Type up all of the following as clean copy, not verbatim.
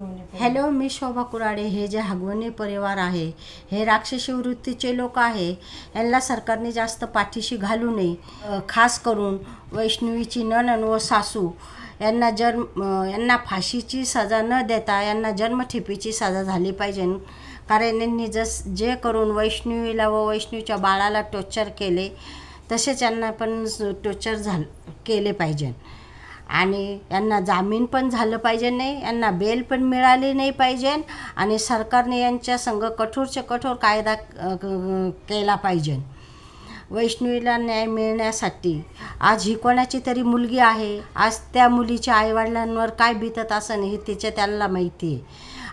Hello, मी शोभा कुराडे. हे जे हगवणे परिवार आहे, हे राक्षसी वृत्तीचे लोक आहे. यांना सरकारने जास्त पाठीशी घालू नये. खास करून वैष्णवीची नणंद व सासू यांना फाशीची सजा न देता यांना जन्मठेपेची सजा झाली पाहिजे. कारण यांनी जे करून वैष्णवीला व वैष्णवीच्या बाळाला टॉर्चर केले, तसेच यांना पण टॉर्चर केले पाहिजे. आणि यांना जामीन पण झालं पाहिजे नाही, यांना बेल पण मिळाली नाही पाहिजे. आणि सरकारने यांच्या संग कठोरचे कठोर कायदा केला पाहिजे. वैष्णवीला न्याय मिळण्यासाठी आज ही कोणाची तरी मुलगी आहे, आज त्या मुलीच्या आईवडिलांवर काय बीतत असं हे त्यांना माहिती आहे.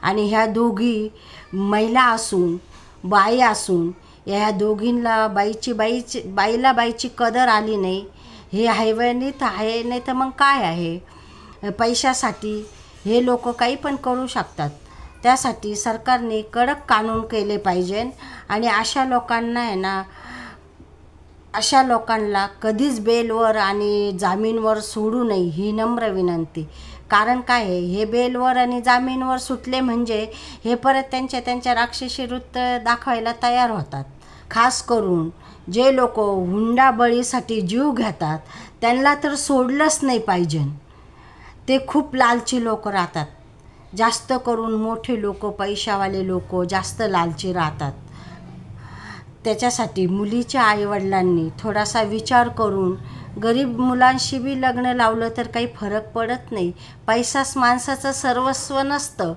आणि ह्या दोघी महिला असून बाई असून ह्या दोघींना बाईला बाईची कदर आली नाही. हे हैवानीत आहे, नाही तर मग काय आहे. पैशासाठी हे लोक काही पण करू शकतात. त्यासाठी सरकारने कडक कानून केले पाहिजे. आणि अशा लोकांना कधीच बेलवर आणि जामीनवर सोडू नये, ही नम्र विनंती. कारण काय आहे, हे बेलवर आणि जामीनवर सुटले म्हणजे हे परत त्यांच्या राक्षसी वृत्त दाखवायला तयार होतात. खास करून जे लोक हुंडाबळीसाठी जीव घेतात त्यांना तर सोडलंच नाही पाहिजे. ते खूप लालची लोक राहतात. जास्त करून मोठे लोक, पैशावाले लोक जास्त लालची राहतात. त्याच्यासाठी मुलीच्या आईवडिलांनी थोडासा विचार करून गरीब मुलांशी बी लग्न लावलं तर काही फरक पडत नाही. पैसाच माणसाचं सर्वस्व नसतं.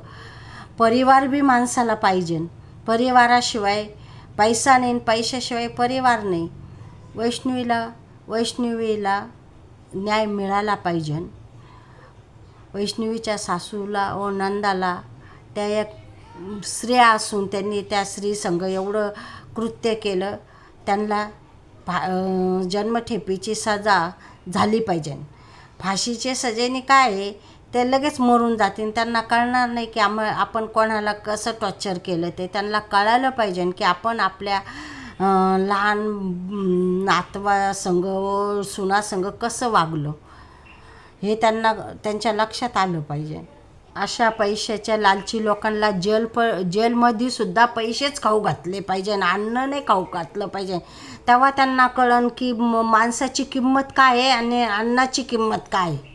परिवार बी माणसाला पाहिजे. परिवाराशिवाय पैसा नाही, पैशाशिवाय परिवार नाही. वैष्णवीला न्याय मिळाला पाहिजे. वैष्णवीच्या सासूला व नंदाला त्या एक स्त्रिया असून त्यांनी त्या स्त्रीसंग एवढं कृत्य केलं, त्यांना जन्मठेपेची सजा झाली पाहिजे. फाशीचे सजेने काय आहे, ते लगेच मरून जातील. त्यांना कळणार नाही की आपण कोणाला कसं टॉर्चर केलं. ते त्यांना कळालं पाहिजे की आपण आपल्या लहान नातवासंग व सुनासंग कसं वागलो, हे त्यांच्या लक्षात आलं पाहिजे. अशा पैशाच्या लालची लोकांना जेलमध्ये सुद्धा पैसेच खाऊ घातले पाहिजे, अन्न नाही खाऊ घातलं पाहिजे. तेव्हा त्यांना कळन की माणसाची किंमत काय आहे आणि अन्नाची किंमत काय आहे.